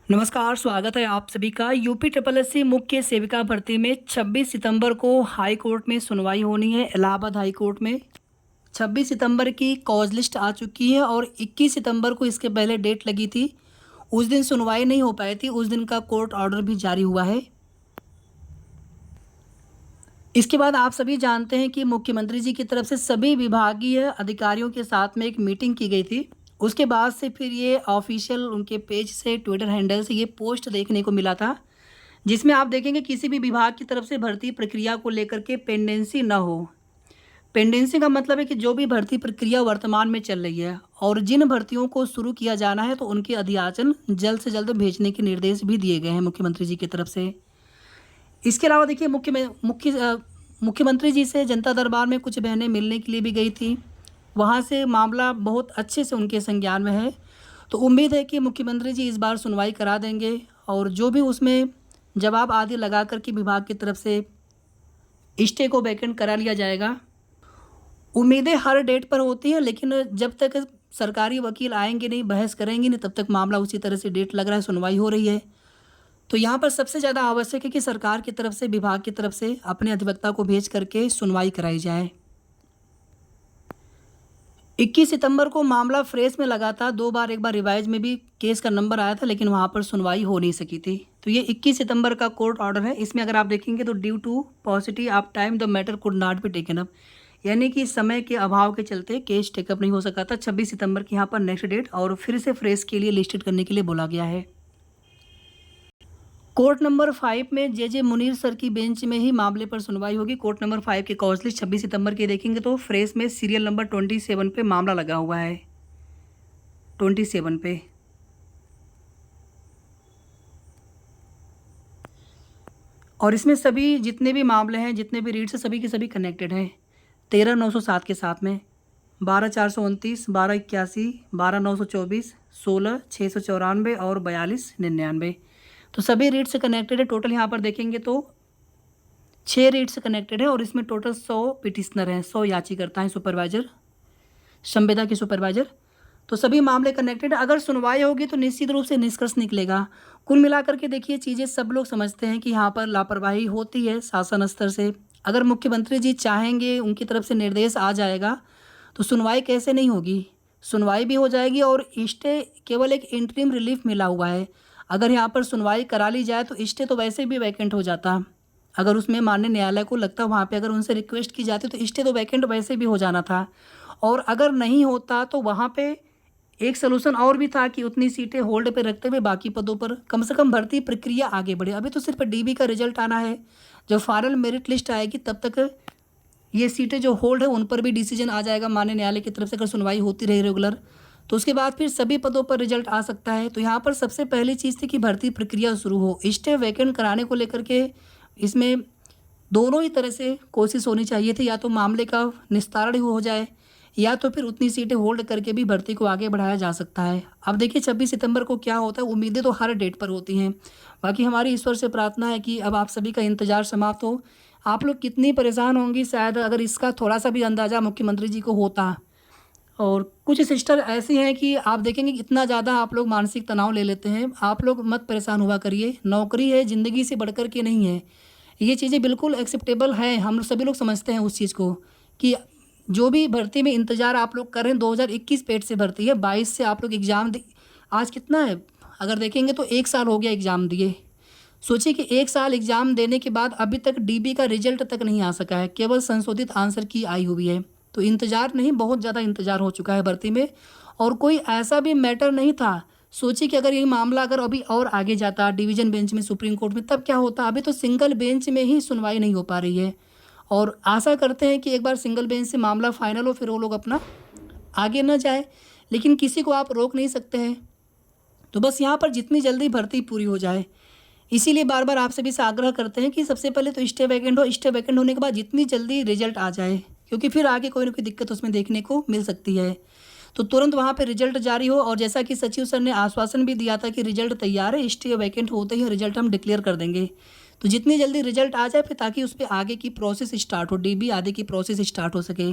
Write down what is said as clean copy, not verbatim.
नमस्कार, स्वागत है आप सभी का। यूपी ट्रिपल एससी मुख्य सेविका भर्ती में 26 सितंबर को हाई कोर्ट में सुनवाई होनी है। इलाहाबाद हाई कोर्ट में 26 सितंबर की कॉज लिस्ट आ चुकी है और 21 सितंबर को इसके पहले डेट लगी थी। उस दिन सुनवाई नहीं हो पाई थी, उस दिन का कोर्ट ऑर्डर भी जारी हुआ है। इसके बाद आप सभी जानते हैं कि मुख्यमंत्री जी की तरफ से सभी विभागीय अधिकारियों के साथ में एक मीटिंग की गई थी। उसके बाद से फिर ये ऑफिशियल उनके पेज से, ट्विटर हैंडल से ये पोस्ट देखने को मिला था, जिसमें आप देखेंगे किसी भी विभाग की तरफ से भर्ती प्रक्रिया को लेकर के पेंडेंसी ना हो। पेंडेंसी का मतलब है कि जो भी भर्ती प्रक्रिया वर्तमान में चल रही है और जिन भर्तियों को शुरू किया जाना है तो उनके अध्याचन जल्द से जल्द भेजने के निर्देश भी दिए गए हैं मुख्यमंत्री जी की तरफ से। इसके अलावा देखिए मुख्यमंत्री जी से जनता दरबार में कुछ बहनें मिलने के लिए भी गई थी। वहाँ से मामला बहुत अच्छे से उनके संज्ञान में है, तो उम्मीद है कि मुख्यमंत्री जी इस बार सुनवाई करा देंगे और जो भी उसमें जवाब आदि लगा कर के विभाग की तरफ से स्टे को वैकेंट करा लिया जाएगा। उम्मीदें हर डेट पर होती हैं, लेकिन जब तक सरकारी वकील आएंगे नहीं, बहस करेंगे नहीं, तब तक मामला उसी तरह से डेट लग रहा है, सुनवाई हो रही है। तो यहाँ पर सबसे ज़्यादा आवश्यक है कि सरकार की तरफ से, विभाग की तरफ से अपने अधिवक्ता को भेज करके सुनवाई कराई जाए। 21 सितंबर को मामला फ्रेश में लगा था, 2 बार, एक बार रिवाइज में भी केस का नंबर आया था, लेकिन वहाँ पर सुनवाई हो नहीं सकी थी। तो ये 21 सितंबर का कोर्ट ऑर्डर है। इसमें अगर आप देखेंगे तो due to positive of time the matter could not be taken up, यानी कि समय के अभाव के चलते केस टेकअप नहीं हो सका था। 26 सितंबर की यहाँ पर नेक्स्ट डेट और फिर से फ्रेश के लिए लिस्टेड करने के लिए बोला गया है। कोर्ट नंबर 5 में जे मुनीर सर की बेंच में ही मामले पर सुनवाई होगी। कोर्ट नंबर 5 के कॉज लिस्ट 26 सितंबर की देखेंगे तो फ्रेश में सीरियल नंबर 27 पे मामला लगा हुआ है, 27 पे। और इसमें सभी जितने भी मामले हैं, जितने भी रीड्स हैं, सभी के सभी कनेक्टेड हैं 13,907 के साथ में, 12,429, 12,81, 12,924, 16,694 और 42,99। तो सभी रीड से कनेक्टेड है। टोटल यहाँ पर देखेंगे तो 6 रीड से कनेक्टेड है और इसमें टोटल 100 पिटिशनर हैं, 100 याचिकर्ता हैं, सुपरवाइजर, संविदा के सुपरवाइजर। तो सभी मामले कनेक्टेड। अगर सुनवाई होगी तो निश्चित रूप से निष्कर्ष निकलेगा। कुल मिलाकर के देखिए, चीज़ें सब लोग समझते हैं कि यहाँ पर लापरवाही होती है शासन स्तर से। अगर मुख्यमंत्री जी चाहेंगे, उनकी तरफ से निर्देश आ जाएगा तो सुनवाई कैसे नहीं होगी, सुनवाई भी हो जाएगी। और स्टे केवल एक इंटरिम रिलीफ मिला हुआ है। अगर यहाँ पर सुनवाई करा ली जाए तो स्टे तो वैसे भी वैकेंट हो जाता। अगर उसमें माननीय न्यायालय को लगता, वहाँ पे अगर उनसे रिक्वेस्ट की जाती तो स्टे तो वैकेंट वैसे भी हो जाना था। और अगर नहीं होता तो वहाँ पे एक सलूशन और भी था कि उतनी सीटें होल्ड पे रखते हुए बाकी पदों पर कम से कम भर्ती प्रक्रिया आगे बढ़े। अभी तो सिर्फ डीबी का रिजल्ट आना है, जब फाइनल मेरिट लिस्ट आएगी तब तक ये सीटें जो होल्ड है उन पर भी डिसीजन आ जाएगा माननीय न्यायालय की तरफ से। अगर सुनवाई होती रही रेगुलर तो उसके बाद फिर सभी पदों पर रिजल्ट आ सकता है। तो यहाँ पर सबसे पहली चीज़ थी कि भर्ती प्रक्रिया शुरू हो। स्टे वैकेंट कराने को लेकर के इसमें दोनों ही तरह से कोशिश होनी चाहिए थी, या तो मामले का निस्तारण हो जाए या तो फिर उतनी सीटें होल्ड करके भी भर्ती को आगे बढ़ाया जा सकता है। अब देखिए 26 सितंबर को क्या होता है। उम्मीदें तो हर डेट पर होती हैं। बाकी हमारी ईश्वर से प्रार्थना है कि अब आप सभी का इंतज़ार समाप्त हो। आप लोग कितनी परेशान होंगी, शायद अगर इसका थोड़ा सा भी अंदाज़ा मुख्यमंत्री जी को होता। और कुछ सिस्टर ऐसी हैं कि आप देखेंगे कि इतना ज़्यादा आप लोग मानसिक तनाव ले लेते हैं। आप लोग मत परेशान हुआ करिए। नौकरी है, ज़िंदगी से बढ़कर के नहीं है। ये चीज़ें बिल्कुल एक्सेप्टेबल हैं। हम सभी लोग समझते हैं उस चीज़ को कि जो भी भर्ती में इंतज़ार आप लोग कर रहे हैं, 2021 पेट से भर्ती है, 22 से आप लोग एग्ज़ाम आज कितना है, अगर देखेंगे तो 1 साल हो गया एग्ज़ाम दिए। सोचिए कि 1 साल एग्ज़ाम देने के बाद अभी तक डीबी का रिजल्ट तक नहीं आ सका है, केवल संशोधित आंसर की आई हुई है। तो इंतज़ार नहीं, बहुत ज़्यादा इंतज़ार हो चुका है भर्ती में। और कोई ऐसा भी मैटर नहीं था। सोचिए कि अगर यही मामला अगर अभी और आगे जाता डिवीज़न बेंच में, सुप्रीम कोर्ट में, तब क्या होता। अभी तो सिंगल बेंच में ही सुनवाई नहीं हो पा रही है और आशा करते हैं कि एक बार सिंगल बेंच से मामला फाइनल हो, फिर वो लोग अपना आगे न जाए, लेकिन किसी को आप रोक नहीं सकते हैं। तो बस यहाँ पर जितनी जल्दी भर्ती पूरी हो जाए, इसीलिए बार बार आप सभी से आग्रह करते हैं कि सबसे पहले तो स्टे वैकेंट हो। स्टे वैकेंट होने के बाद जितनी जल्दी रिजल्ट आ जाए, क्योंकि फिर आगे कोई ना कोई दिक्कत उसमें देखने को मिल सकती है। तो तुरंत वहाँ पे रिजल्ट जारी हो। और जैसा कि सचिव सर ने आश्वासन भी दिया था कि रिजल्ट तैयार है, स्टे वैकेंट होते ही रिजल्ट हम डिक्लेयर कर देंगे। तो जितनी जल्दी रिजल्ट आ जाए फिर, ताकि उस पर आगे की प्रोसेस स्टार्ट हो, डीबी आदि की प्रोसेस स्टार्ट हो सके।